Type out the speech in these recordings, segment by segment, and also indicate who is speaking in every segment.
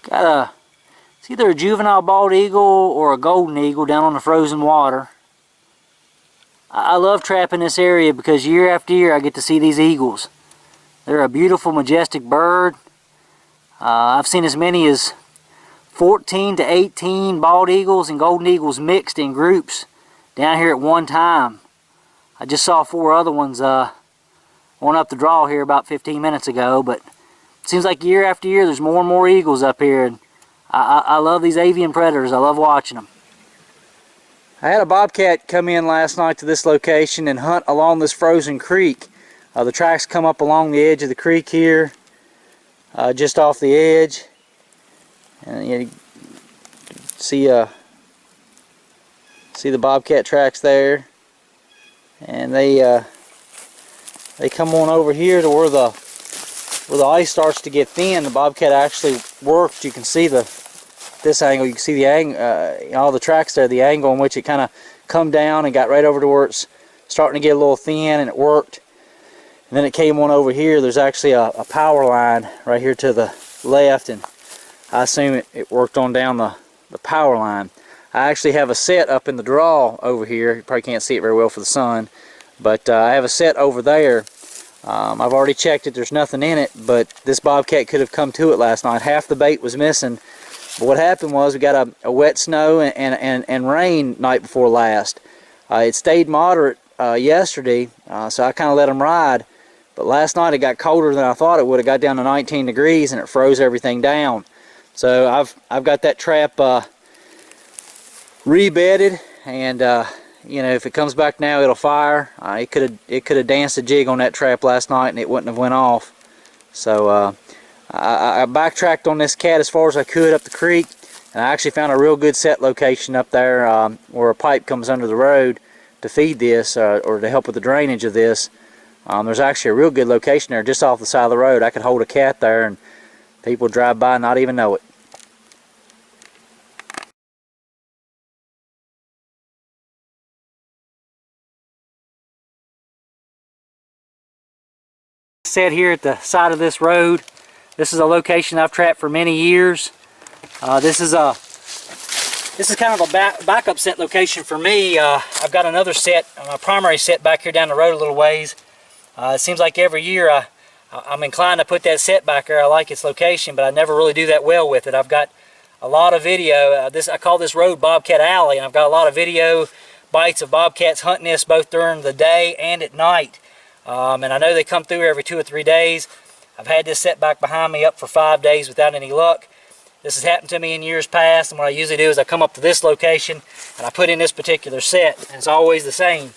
Speaker 1: Got it's either a juvenile bald eagle or a golden eagle down on the frozen water. I love trapping this area because year after year I get to see these eagles. They're a beautiful, majestic bird. I've seen as many as 14 to 18 bald eagles and golden eagles mixed in groups down here at one time. I just saw 4 other ones one up the draw here about 15 minutes ago, but it seems like year after year there's more and more eagles up here, and I love these avian predators. I love watching them. I had a bobcat come in last night to this location and hunt along this frozen creek. The tracks come up along the edge of the creek here, just off the edge, and you see the bobcat tracks there, and they come on over here to where the ice starts to get thin. The bobcat actually worked. You can see this angle. You can see the angle, all the tracks there. The angle in which it kind of come down and got right over to where it's starting to get a little thin, and it worked. And then it came on over here. There's actually a power line right here to the left, and I assume it worked on down the power line. I actually have a set up in the draw over here. You probably can't see it very well for the sun, but I have a set over there. I've already checked it. There's nothing in it, but this bobcat could have come to it last night. Half the bait was missing. But what happened was we got a wet snow and rain night before last. It stayed moderate yesterday, so I kind of let them ride. But last night it got colder than I thought it would. It got down to 19 degrees and it froze everything down. So I've got that trap rebedded, and you know, if it comes back now, it'll fire. It could have danced a jig on that trap last night and it wouldn't have went off. So I backtracked on this cat as far as I could up the creek, and I actually found a real good set location up there where a pipe comes under the road to feed this or to help with the drainage of this. There's actually a real good location there just off the side of the road. I could hold a cat there and people drive by and not even know it. Set here at the side of this road. This is a location I've trapped for many years. This is kind of a backup set location for me. I've got another set, my primary set back here down the road a little ways. It seems like every year I'm inclined to put that set back there. I like its location, but I never really do that well with it. I've got a lot of video. I call this road Bobcat Alley, and I've got a lot of video bites of bobcats hunting this both during the day and at night. And I know they come through every 2 or 3 days. I've had this set back behind me up for 5 days without any luck. This has happened to me in years past, and what I usually do is I come up to this location and I put in this particular set, and it's always the same.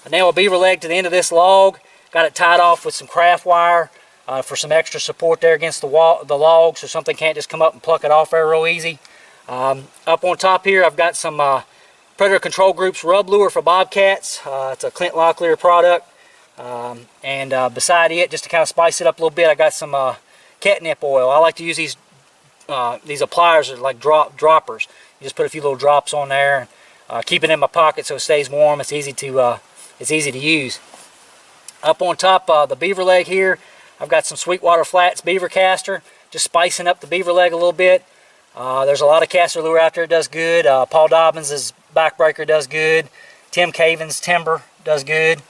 Speaker 1: I nail a beaver leg to the end of this log, got it tied off with some craft wire for some extra support there against the log, so something can't just come up and pluck it off there real easy. Up on top here I've got some Predator Control Group's rub lure for bobcats. It's a Clint Locklear product. And beside it, just to kind of spice it up a little bit, I got some catnip oil. I like to use these appliers that are like droppers. You just put a few little drops on there, and keep it in my pocket so it stays warm. It's easy to use. Up on top the beaver leg here, I've got some Sweetwater Flats beaver caster, just spicing up the beaver leg a little bit. There's a lot of caster lure out there that does good. Paul Dobbins' backbreaker does good. Tim Caven's timber does good.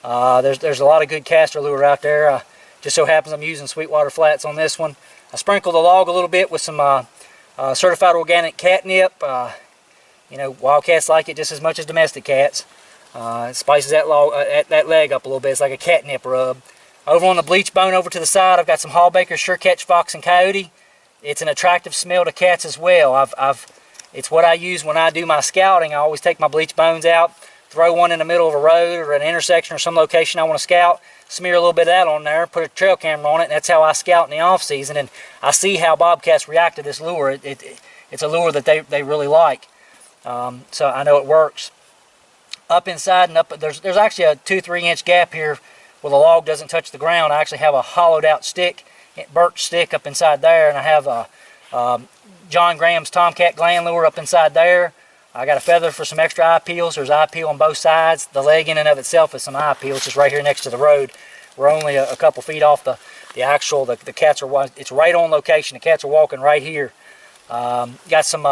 Speaker 1: There's a lot of good caster lure out there. Just so happens I'm using Sweetwater Flats on this one. I sprinkled the log a little bit with some certified organic catnip. You know, wildcats like it just as much as domestic cats. It spices that leg up a little bit. It's like a catnip rub. Over on the bleach bone over to the side, I've got some Hall Baker's Sure Catch Fox and Coyote. It's an attractive smell to cats as well. It's what I use when I do my scouting. I always take my bleach bones out, throw one in the middle of a road or an intersection or some location I want to scout, smear a little bit of that on there, put a trail camera on it, and that's how I scout in the off season. And I see how bobcats react to this lure. It's a lure that they really like. So I know it works. Up inside and up, there's actually a 2-3 inch gap here where the log doesn't touch the ground. I actually have a hollowed out stick, birch stick up inside there, and I have John Graham's Tomcat gland lure up inside there. I got a feather for some extra eye peels. There's eye peel on both sides. The leg in and of itself is some eye peel. It's just right here next to the road. We're only a couple feet off the cats are, it's right on location. The cats are walking right here. Got some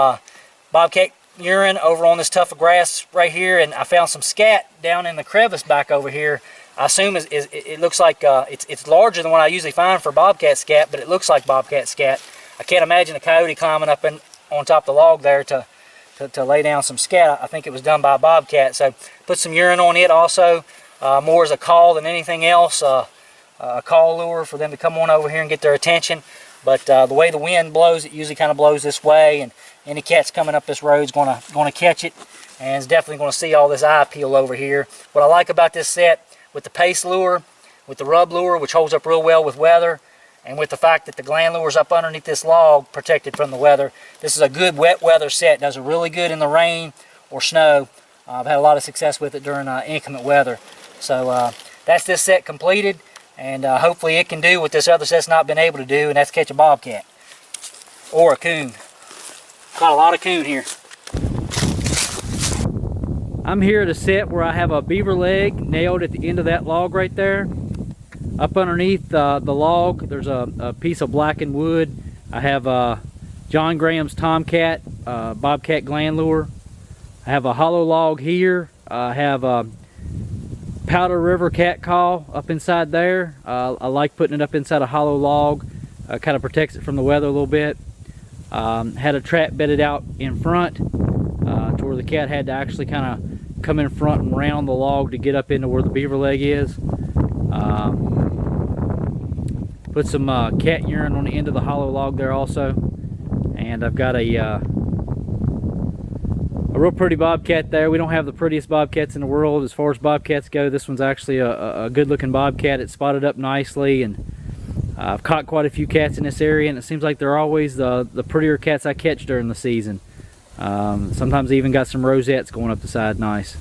Speaker 1: bobcat urine over on this tuft of grass right here, and I found some scat down in the crevice back over here. I assume it looks like it's larger than what I usually find for bobcat scat, but it looks like bobcat scat. I can't imagine a coyote climbing up on top of the log there to lay down some scat. I think it was done by a bobcat. So put some urine on it also, more as a call than anything else, a call lure for them to come on over here and get their attention. But the way the wind blows, it usually kind of blows this way, and any cat's coming up this road is going to catch it, and it's definitely going to see all this eye peel over here. What I like about this set, with the pace lure, with the rub lure, which holds up real well with weather, and with the fact that the gland lure is up underneath this log, protected from the weather, this is a good wet weather set. It does it really good in the rain or snow. I've had a lot of success with it during inclement weather. So that's this set completed. And hopefully it can do what this other set's not been able to do, and that's catch a bobcat. Or a coon. Caught a lot of coon here. I'm here at a set where I have a beaver leg nailed at the end of that log right there. Up underneath the log, there's a piece of blackened wood. I have John Graham's Tomcat, Bobcat gland lure. I have a hollow log here. I have Powder River cat call up inside there. I like putting it up inside a hollow log. Kind of protects it from the weather a little bit. Had a trap bedded out in front to where the cat had to actually kind of come in front and round the log to get up into where the beaver leg is. Put some cat urine on the end of the hollow log there also. And I've got a real pretty bobcat there. We don't have the prettiest bobcats in the world as far as bobcats go. This one's actually a good looking bobcat. It's spotted up nicely, and I've caught quite a few cats in this area, and it seems like they're always the prettier cats I catch during the season. Sometimes even got some rosettes going up the side nice.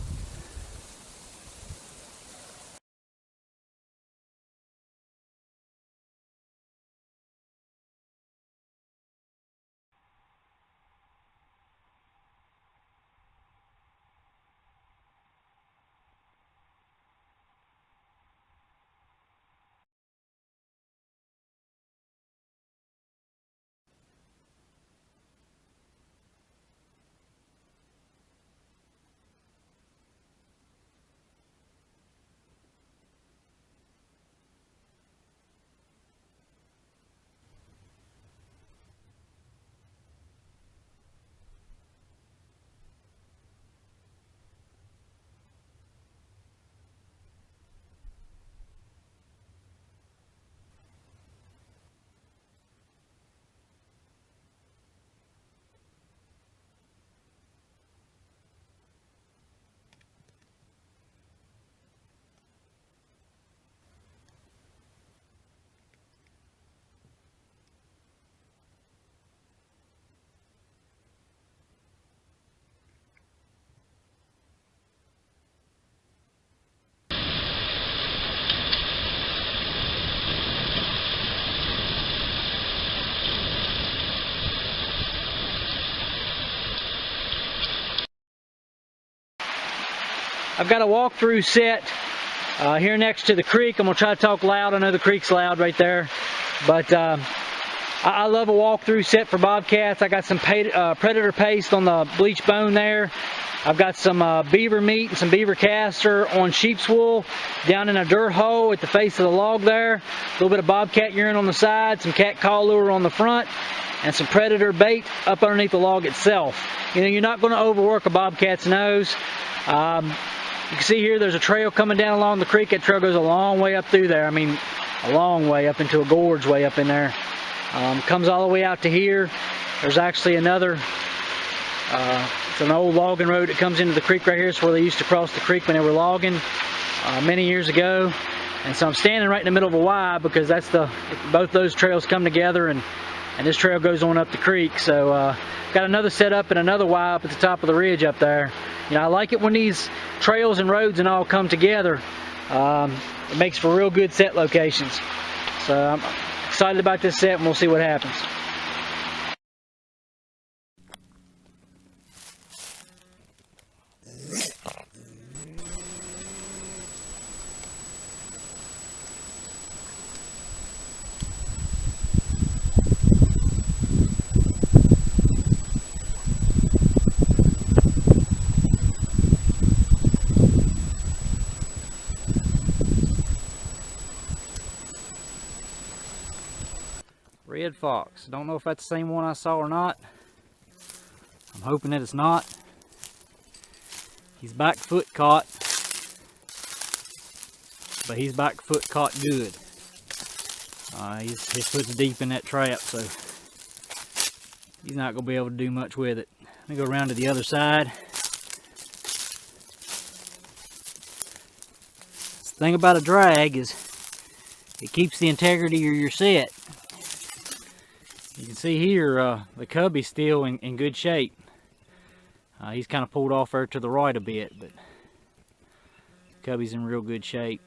Speaker 1: I've got a walkthrough set here next to the creek. I'm going to try to talk loud. I know the creek's loud right there. But I love a walkthrough set for bobcats. I got some predator paste on the bleach bone there. I've got some beaver meat and some beaver castor on sheep's wool down in a dirt hole at the face of the log there. A little bit of bobcat urine on the side, some cat call lure on the front, and some predator bait up underneath the log itself. You know, you're not going to overwork a bobcat's nose. You can see here there's a trail coming down along the creek. That trail goes a long way up through there. I mean, a long way up into a gorge way up in there. Comes all the way out to here. There's actually another, it's an old logging road that comes into the creek right here. It's where they used to cross the creek when they were logging many years ago. And so I'm standing right in the middle of a Y because that's both those trails come together, and this trail goes on up the creek. So got another set up and another Y up at the top of the ridge up there. You know, I like it when these trails and roads and all come together. It makes for real good set locations. So I'm excited about this set, and we'll see what happens. fox. Don't know if that's the same one I saw or not. I'm hoping that it's not. He's back foot caught, but he's back foot caught good. His foot's deep in that trap, so he's not going to be able to do much with it. Let me go around to the other side. The thing about a drag is it keeps the integrity of your set. You can see here the cubby's still in good shape. He's kind of pulled off there to the right a bit, but cubby's in real good shape.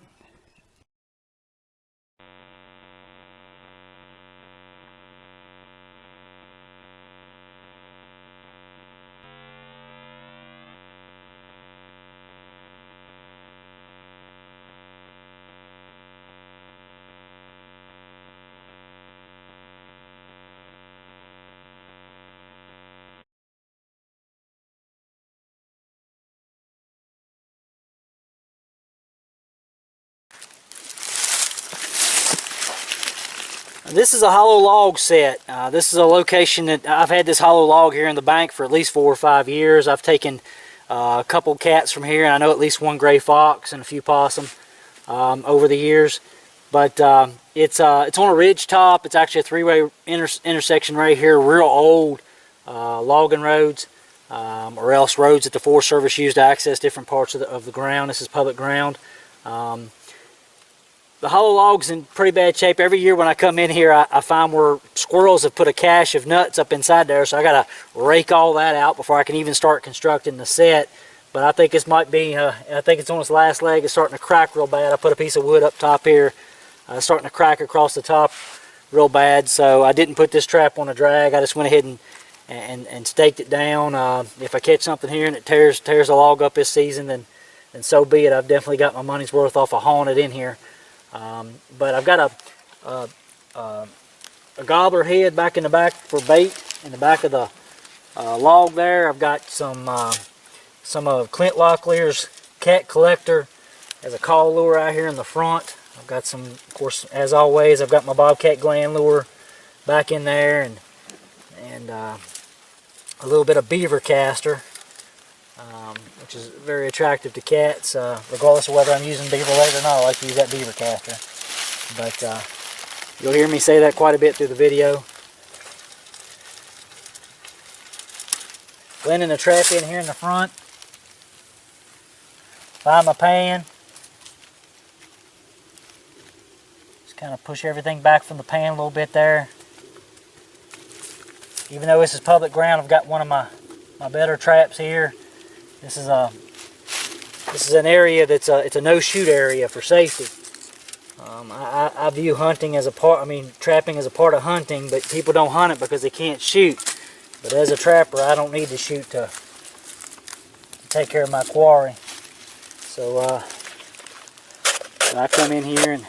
Speaker 1: This is a hollow log set. This is a location that I've had this hollow log here in the bank for at least 4 or 5 years. I've taken a couple cats from here, and I know at least one gray fox and a few possum over the years. But it's on a ridge top. It's actually a three-way intersection right here, real old logging roads, or else roads that the Forest Service used to access different parts of the ground. This is public ground. The hollow log's in pretty bad shape. Every year when I come in here, I find where squirrels have put a cache of nuts up inside there, so I gotta rake all that out before I can even start constructing the set. But I think this might be, I think it's on its last leg. It's starting to crack real bad. I put a piece of wood up top here, starting to crack across the top real bad. So I didn't put this trap on a drag. I just went ahead and staked it down. If I catch something here and it tears the log up this season, then so be it. I've definitely got my money's worth off of hauling it in here. But I've got a gobbler head back in the back for bait in the back of the log there. I've got some of Clint Locklear's cat collector as a call lure out here in the front. I've got some, of course, as always, I've got my Bobcat gland lure back in there, and a little bit of beaver caster, which is very attractive to cats, regardless of whether I'm using beaver lead or not. I like to use that beaver caster. But you'll hear me say that quite a bit through the video. Blending the trap in here in the front. Find my pan. Just kind of push everything back from the pan a little bit there. Even though this is public ground, I've got one of my better traps here. This is an area that's it's a no-shoot area for safety. I view hunting as a part, trapping as a part of hunting, but people don't hunt it because they can't shoot. But as a trapper, I don't need to shoot to take care of my quarry. So I come in here and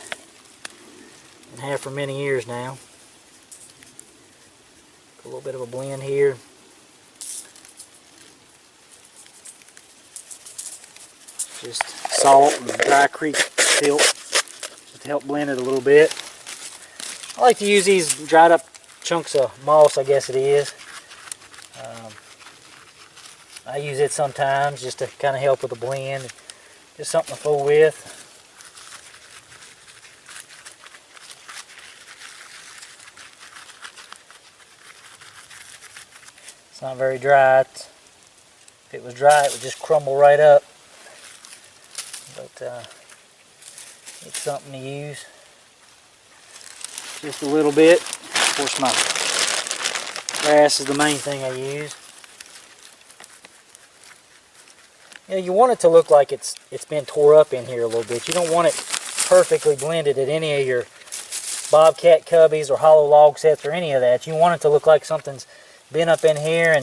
Speaker 1: have for many years now. A little bit of a blend here. Just salt and dry creek silt just to help blend it a little bit. I like to use these dried up chunks of moss, I guess it is. I use it sometimes just to kind of help with the blend. Just something to fool with. It's not very dry. If it was dry, it would just crumble right up. But it's something to use. Just a little bit. Of course, my grass is the main thing I use. You know, you want it to look like it's been tore up in here a little bit. You don't want it perfectly blended at any of your Bobcat cubbies or hollow log sets or any of that. You want it to look like something's been up in here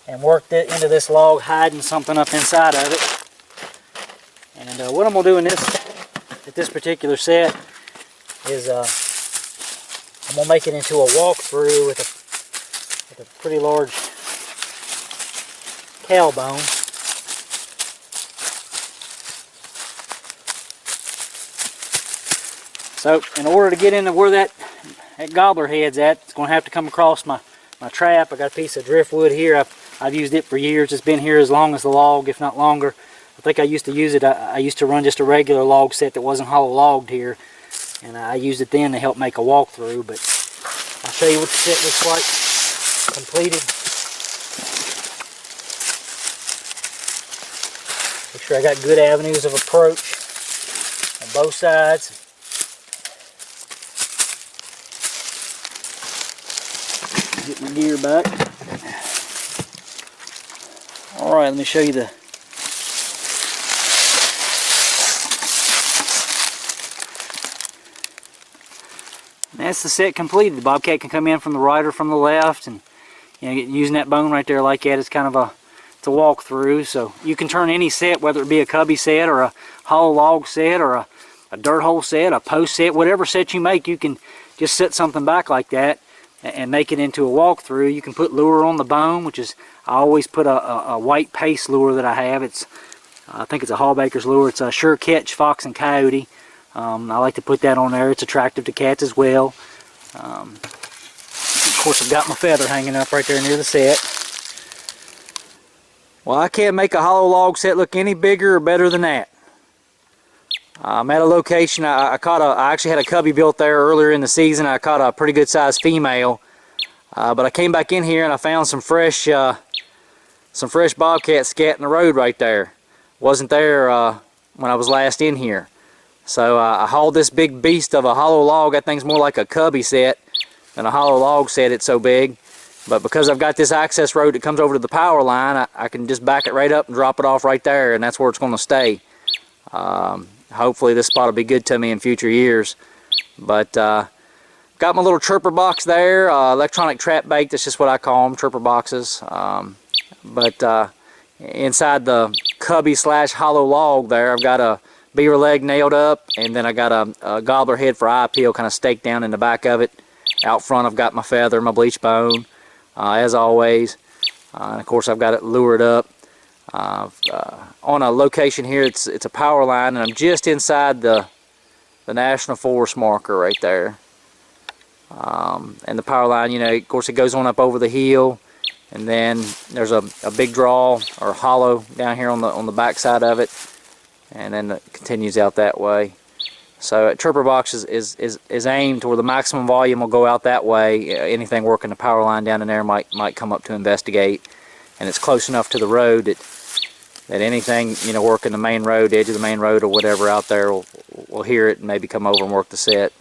Speaker 1: and worked it into this log, hiding something up inside of it. And what I'm going to do in this particular set is I'm going to make it into a walkthrough with a pretty large cow bone. So in order to get into where that that gobbler head's at. It's going to have to come across my trap. I got a piece of driftwood here. I've used it for years. It's been here as long as the log, if not longer. I think I used to use it. I used to run just a regular log set that wasn't hollow logged here, and I used it then to help make a walkthrough. But I'll show you what the set looks like completed. Make sure I got good avenues of approach on both sides. Get my gear back. Alright, let me show you the that's the set completed. The Bobcat can come in from the right or from the left, and using that bone right there like that is kind of it's a walkthrough. So you can turn any set, whether it be a cubby set or a hollow log set or a dirt hole set, a post set, whatever set you make, you can just set something back like that and make it into a walkthrough. You can put lure on the bone, which is, I always put a white paste lure that I have. I think it's a Hallbaker's lure. It's a Sure Catch Fox and Coyote. I like to put that on there. It's attractive to cats as well. Of course, I've got my feather hanging up right there near the set. Well, I can't make a hollow log set look any bigger or better than that. I'm at a location. I actually had a cubby built there earlier in the season. I caught a pretty good sized female, but I came back in here and I found some fresh bobcats scatting the road right there. Wasn't there when I was last in here. So I hauled this big beast of a hollow log. That thing's more like a cubby set than a hollow log set. It's so big. But because I've got this access road that comes over to the power line, I can just back it right up and drop it off right there, and that's where it's going to stay. Hopefully this spot will be good to me in future years. But got my little chirper box there, electronic trap bait. That's just what I call them, chirper boxes. But inside the cubby slash hollow log there, I've got a beaver leg nailed up, and then I got a gobbler head for eye peel kind of staked down in the back of it. Out front I've got my feather, my bleach bone, as always. And of course I've got it lured up. On a location here, it's a power line, and I'm just inside the National Forest marker right there. And the power line, of course it goes on up over the hill, and then there's a big draw or hollow down here on the back side of it, and then it continues out that way. So a chirper box is aimed where the maximum volume will go out that way. Anything working the power line down in there might come up to investigate, and it's close enough to the road that anything working the main road, edge of the main road or whatever out there will hear it and maybe come over and work the set.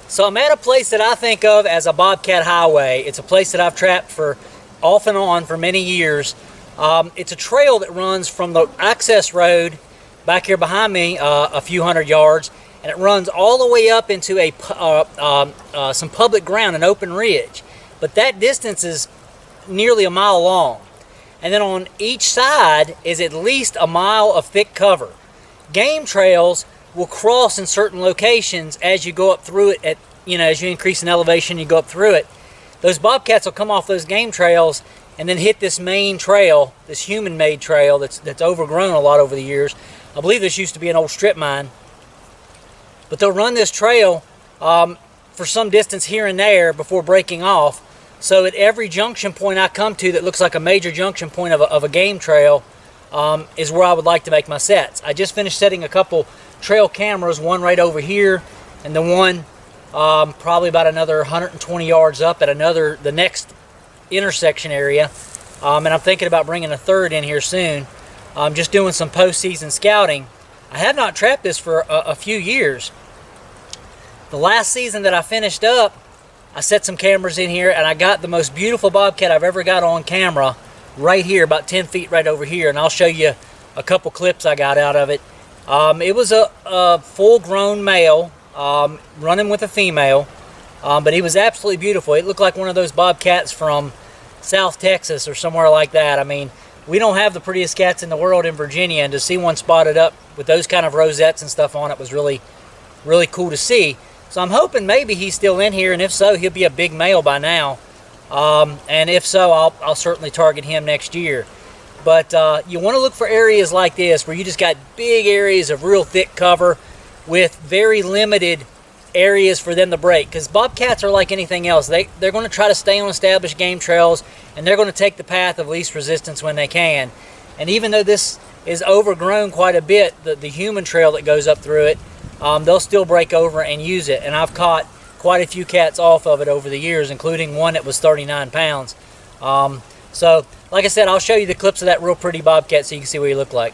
Speaker 1: So I'm at a place that I think of as a Bobcat highway. It's a place that I've trapped for off and on for many years. It's a trail that runs from the access road back here behind me a few hundred yards, and it runs all the way up into some public ground, an open ridge. But that distance is nearly a mile long. And then on each side is at least a mile of thick cover. Game trails will cross in certain locations as you go up through it. As you increase in elevation, you go up through it. Those bobcats will come off those game trails and then hit this main trail, this human-made trail that's overgrown a lot over the years. I believe this used to be an old strip mine, but they'll run this trail for some distance here and there before breaking off. So at every junction point I come to that looks like a major junction point of a game trail is where I would like to make my sets. I just finished setting a couple trail cameras, one right over here, and the one probably about another 120 yards up at the next intersection area, and I'm thinking about bringing a third in here soon. I'm just doing some postseason scouting. I have not trapped this for a few years. The last season that I finished up, I set some cameras in here, and I got the most beautiful bobcat I've ever got on camera right here, about 10 feet right over here, and I'll show you a couple clips I got out of it. It was a full-grown male running with a female, but he was absolutely beautiful. It looked like one of those bobcats from South Texas or somewhere like that. I mean, we don't have the prettiest cats in the world in Virginia, and to see one spotted up with those kind of rosettes and stuff on it was really, really cool to see. So I'm hoping maybe he's still in here, and if so, he'll be a big male by now. And if so, I'll certainly target him next year. But you want to look for areas like this where you just got big areas of real thick cover with very limited areas for them to break. Because bobcats are like anything else. They're going to try to stay on established game trails, and they're going to take the path of least resistance when they can. And even though this is overgrown quite a bit, the human trail that goes up through it, they'll still break over and use it. And I've caught quite a few cats off of it over the years, including one that was 39 pounds. So, like I said, I'll show you the clips of that real pretty bobcat so you can see what he looked like.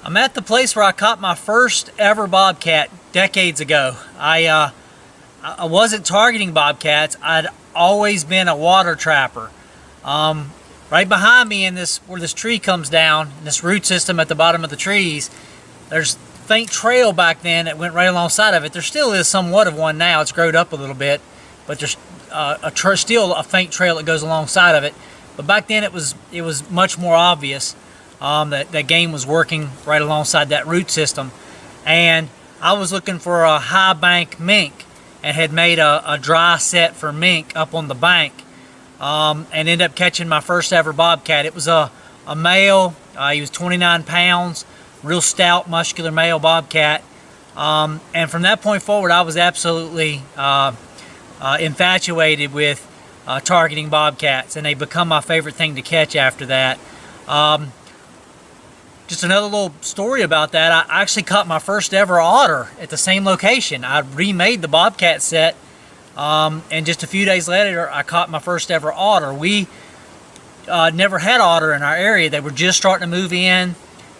Speaker 1: I'm at the place where I caught my first ever bobcat decades ago. I wasn't targeting bobcats. I'd always been a water trapper. Right behind me in this, where this tree comes down, in this root system at the bottom of the trees, there's a faint trail back then that went right alongside of it. There still is somewhat of one now. It's grown up a little bit, but there's still a faint trail that goes alongside of it. But back then it was much more obvious that game was working right alongside that root system. And I was looking for a high bank mink and had made a dry set for mink up on the bank, and ended up catching my first ever bobcat. It was a male. He was 29 pounds, real stout, muscular male bobcat. And from that point forward, I was absolutely infatuated with targeting bobcats, and they become my favorite thing to catch after that. Just another little story about that. I actually caught my first ever otter at the same location. I remade the bobcat set, and just a few days later, I caught my first ever otter. We never had otter in our area. They were just starting to move in,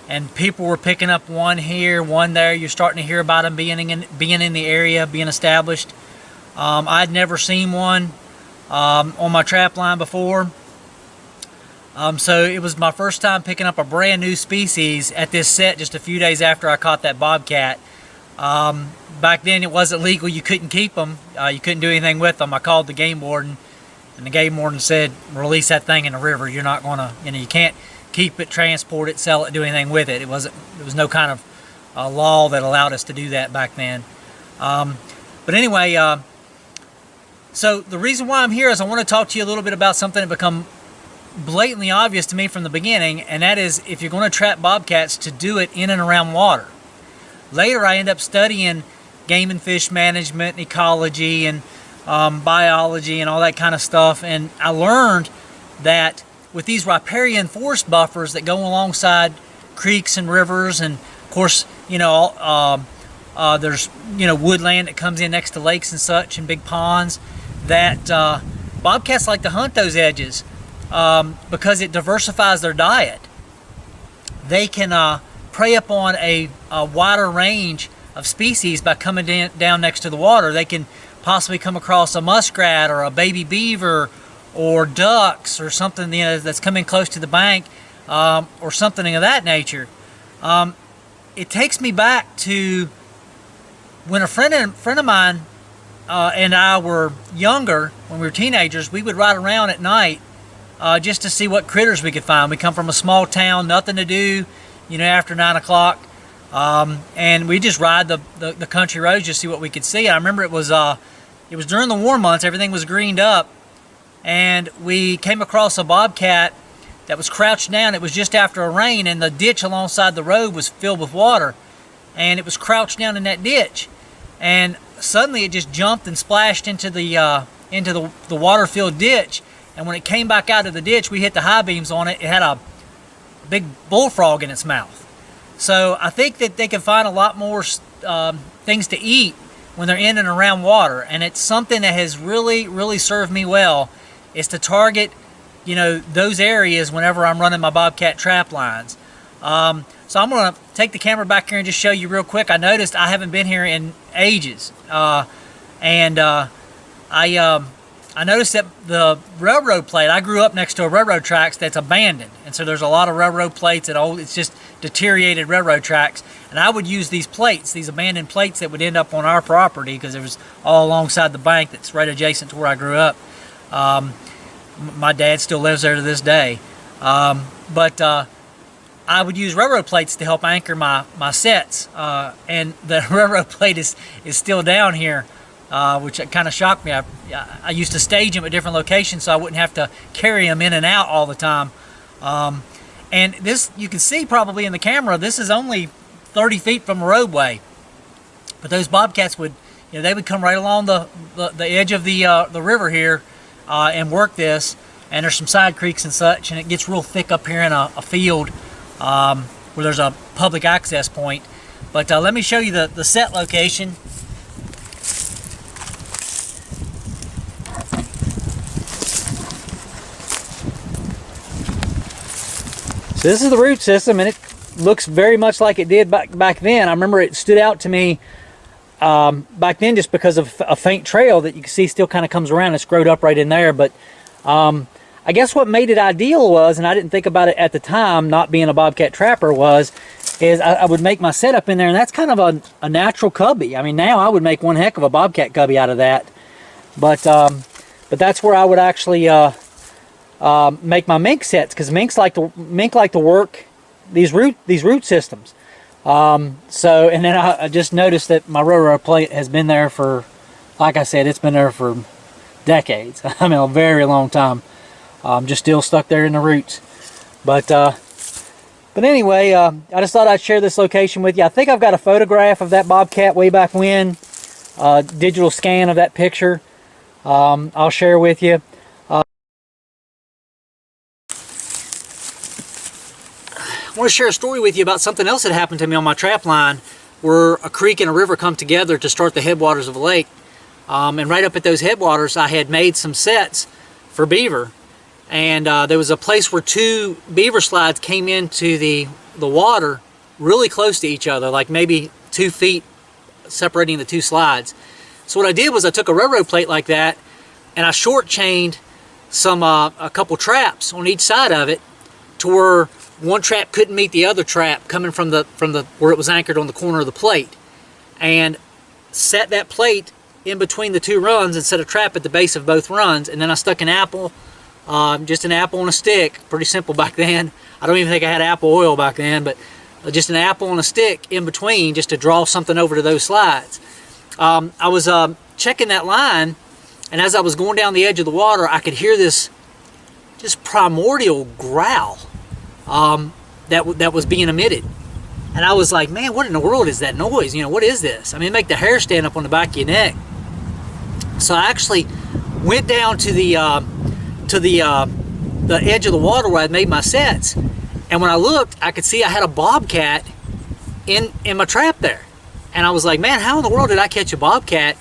Speaker 1: and people were picking up one here, one there. You're starting to hear about them being in the area, being established. I'd never seen one on my trap line before. So it was my first time picking up a brand new species at this set just a few days after I caught that bobcat. Back then it wasn't legal. You couldn't keep them. You couldn't do anything with them. I called the game warden, and the game warden said, release that thing in the river. You're not going to, you can't keep it, transport it, sell it, do anything with it. There was no kind of law that allowed us to do that back then. But anyway, so the reason why I'm here is I want to talk to you a little bit about something that become blatantly obvious to me from the beginning, and that is if you're going to trap bobcats, to do it in and around water. Later I end up studying game and fish management and ecology and biology and all that kind of stuff, and I learned that with these riparian forest buffers that go alongside creeks and rivers, and of course there's woodland that comes in next to lakes and such and big ponds, that bobcats like to hunt those edges because it diversifies their diet. They can prey upon a wider range of species by coming down next to the water. They can possibly come across a muskrat or a baby beaver or ducks or something that's coming close to the bank, or something of that nature. It takes me back to when a friend of mine and I were younger. When we were teenagers, we would ride around at night just to see what critters we could find. We come from a small town, nothing to do, after 9 o'clock, and we just ride the country roads just to see what we could see. I remember it was during the warm months. Everything was greened up, and we came across a bobcat that was crouched down. It was just after a rain, and the ditch alongside the road was filled with water, and it was crouched down in that ditch, and suddenly it just jumped and splashed into the water-filled ditch. And when it came back out of the ditch, we hit the high beams on it. It had a big bullfrog in its mouth. So I think that they can find a lot more things to eat when they're in and around water, and it's something that has really, really served me well, is to target those areas whenever I'm running my bobcat trap lines. So I'm going to take the camera back here and just show you real quick. I noticed I haven't been here in ages, and I noticed that the railroad plate, I grew up next to a railroad tracks that's abandoned, and so there's a lot of railroad plates it's just deteriorated railroad tracks, and I would use these plates, these abandoned plates that would end up on our property because it was all alongside the bank that's right adjacent to where I grew up. My dad still lives there to this day, but I would use railroad plates to help anchor my sets, and the railroad plate is still down here, which kind of shocked me. I used to stage them at different locations so I wouldn't have to carry them in and out all the time. And this, you can see probably in the camera, this is only 30 feet from a roadway. But those bobcats would, they would come right along the edge of the river here and work this. And there's some side creeks and such, and it gets real thick up here in a field where there's a public access point. But let me show you the set location. So this is the root system, and it looks very much like it did back then. I remember it stood out to me back then just because of a faint trail that you can see still kind of comes around. It's growed up right in there. But I guess what made it ideal was, and I didn't think about it at the time, not being a bobcat trapper, is I would make my setup in there, and that's kind of a natural cubby. I mean, now I would make one heck of a bobcat cubby out of that. But that's where I would actually make my mink sets, because mink like to work these root systems. So, and then I just noticed that my railroad plate has been there for, like I said, it's been there for decades. I mean, a very long time. Just still stuck there in the roots. But anyway, I just thought I'd share this location with you. I think I've got a photograph of that bobcat way back when, digital scan of that picture. I'll share with you. I want to share a story with you about something else that happened to me on my trap line, where a creek and a river come together to start the headwaters of a lake. And right up at those headwaters, I had made some sets for beaver. And there was a place where two beaver slides came into the water really close to each other, like maybe 2 feet separating the two slides. So what I did was I took a railroad plate like that, and I short chained a couple traps on each side of it, to where one trap couldn't meet the other trap coming from the where it was anchored on the corner of the plate. and set that plate in between the two runs and set a trap at the base of both runs. And then I stuck an apple, just an apple on a stick, pretty simple back then. I don't even think I had apple oil back then, but just an apple on a stick in between just to draw something over to those slides. I was checking that line, and as I was going down the edge of the water, I could hear this just primordial growl that was being emitted. And I was like, man, what in the world is that noise? You know, what is this? I mean, it make the hair stand up on the back of your neck. So I actually went down to the edge of the water where I'd made my sets. And when I looked, I could see I had a bobcat in my trap there. And I was like, man, how in the world did I catch a bobcat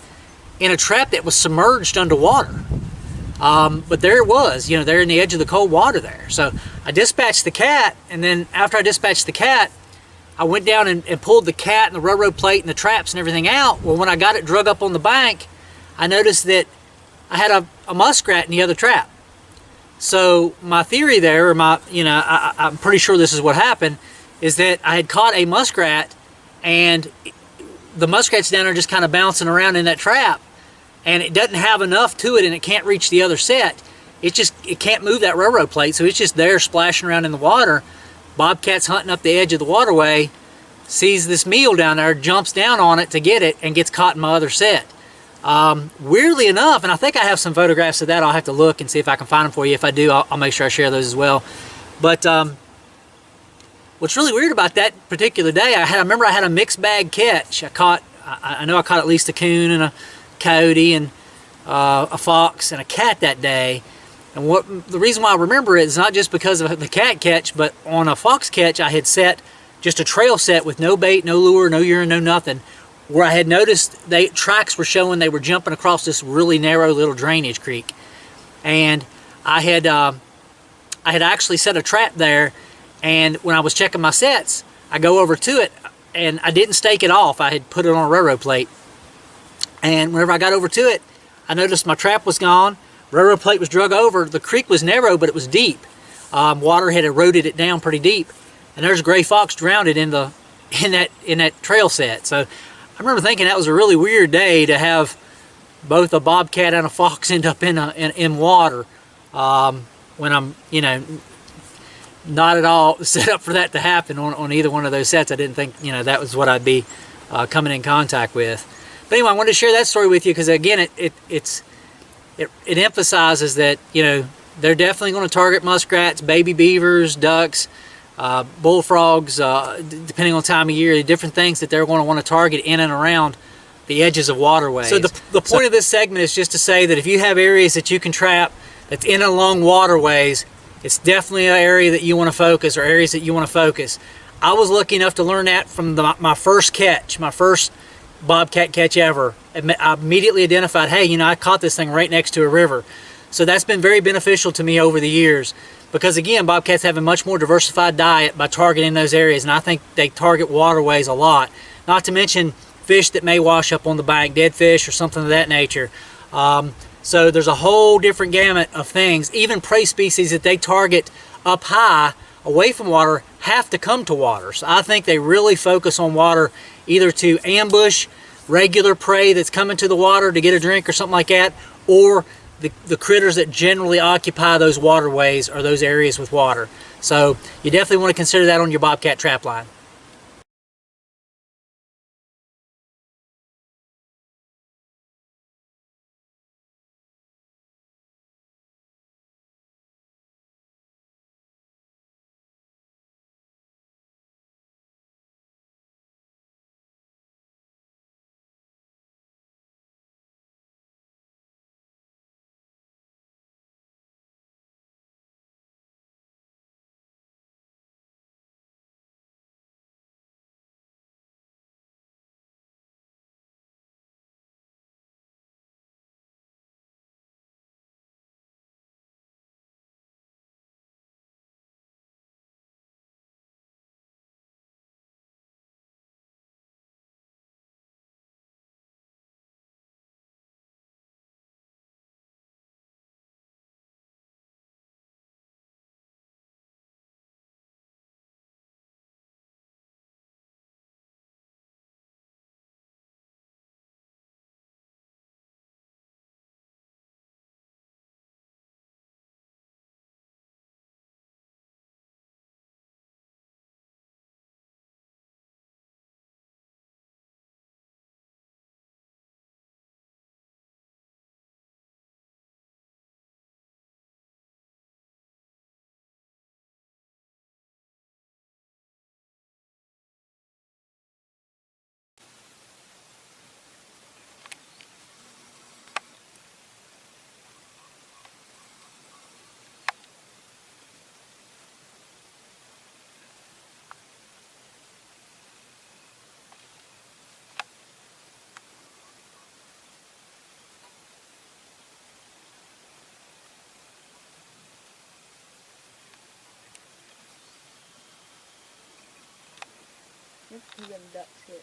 Speaker 1: in a trap that was submerged underwater? But there it was, you know, there in the edge of the cold water there. So I dispatched the cat, and then after I dispatched the cat, I went down and pulled the cat and the railroad plate and the traps and everything out. Well, when I got it drug up on the bank, I noticed that I had a muskrat in the other trap. So my theory there, or I'm pretty sure this is what happened, is that I had caught a muskrat, and the muskrat's down there just kind of bouncing around in that trap, and it doesn't have enough to it, and it can't reach the other set. It can't move that railroad plate, so it's just there splashing around in the water. Bobcat's hunting up the edge of the waterway, sees this meal down there, jumps down on it to get it, and gets caught in my other set. Weirdly enough, and I think I have some photographs of that. I'll have to look and see if I can find them for you. If I do, I'll make sure I share those as well. But what's really weird about that particular day, I remember I had a mixed bag catch. I know I caught at least a coon and a coyote and a fox and a cat that day. And the reason why I remember it is not just because of the cat catch, but on a fox catch, I had set just a trail set with no bait, no lure, no urine, no nothing, where I had noticed tracks were showing they were jumping across this really narrow little drainage creek. And I had actually set a trap there, and when I was checking my sets, I go over to it, and I didn't stake it off. I had put it on a railroad plate. And whenever I got over to it, I noticed my trap was gone. Railroad plate was drug over. The creek was narrow, but it was deep. Water had eroded it down pretty deep, and there's a gray fox drowned in that trail set. So I remember thinking that was a really weird day to have both a bobcat and a fox end up in water when I'm, you know, not at all set up for that to happen on either one of those sets. I didn't think, you know, that was what I'd be coming in contact with. But anyway, I wanted to share that story with you because, again, it emphasizes that, you know, they're definitely going to target muskrats, baby beavers, ducks, bullfrogs, depending on time of year, the different things that they're going to want to target in and around the edges of waterways. So the point of this segment is just to say that if you have areas that you can trap that's in and along waterways, it's definitely an area that you want to focus, or areas that you want to focus. I was lucky enough to learn that from my first catch, my first bobcat catch ever. I immediately identified, hey, you know, I caught this thing right next to a river. So that's been very beneficial to me over the years, because again, bobcats have a much more diversified diet by targeting those areas, and I think they target waterways a lot. Not to mention fish that may wash up on the bank, dead fish or something of that nature. So there's a whole different gamut of things. Even prey species that they target up high away from water have to come to water. So I think they really focus on water, either to ambush regular prey that's coming to the water to get a drink or something like that, or the critters that generally occupy those waterways or those areas with water. So you definitely want to consider that on your bobcat trap line.
Speaker 2: them ducks hit.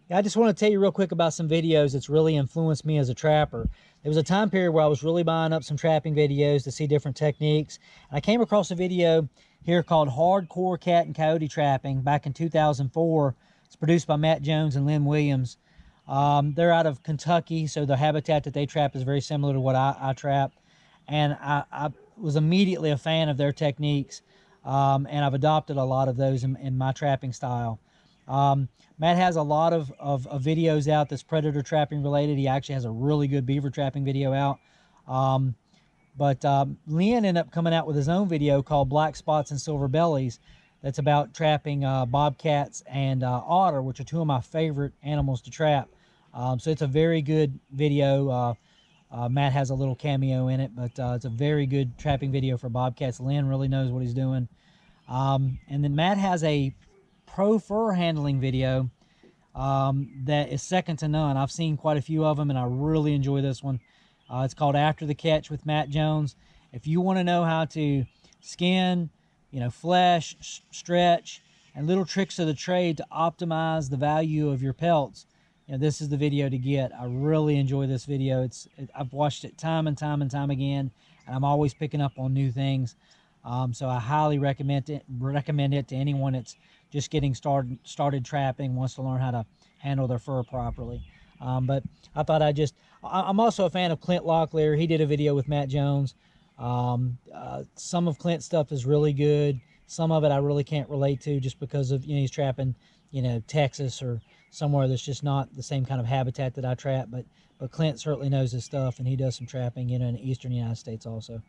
Speaker 1: I just want to tell you real quick about some videos that's really influenced me as a trapper. There was a time period where I was really buying up some trapping videos to see different techniques. And I came across a video here called Hardcore Cat and Coyote Trapping back in 2004. It's produced by Matt Jones and Lynn Williams. They're out of Kentucky, so the habitat that they trap is very similar to what I trap. And I was immediately a fan of their techniques, and I've adopted a lot of those in my trapping style. Matt has a lot of videos out that's predator trapping related. He actually has a really good beaver trapping video out. But Lynn ended up coming out with his own video called Black Spots and Silver Bellies that's about trapping bobcats and otter, which are two of my favorite animals to trap. So it's a very good video. Matt has a little cameo in it, but it's a very good trapping video for bobcats. Lynn really knows what he's doing. And then Matt has a pro fur handling video that is second to none. I've seen quite a few of them, and I really enjoy this one. It's called After the Catch with Matt Jones. If you want to know how to skin, flesh, stretch, and little tricks of the trade to optimize the value of your pelts, this is the video to get. I really enjoy this video. I've watched it time and time and time again, and I'm always picking up on new things. So I highly recommend it to anyone that's just getting started trapping, wants to learn how to handle their fur properly. But I thought I'm also a fan of Clint Locklear. He did a video with Matt Jones. Some of Clint's stuff is really good. Some of it I really can't relate to just because of, he's trapping, Texas or somewhere that's just not the same kind of habitat that I trap. But Clint certainly knows his stuff, and he does some trapping, in the eastern United States also.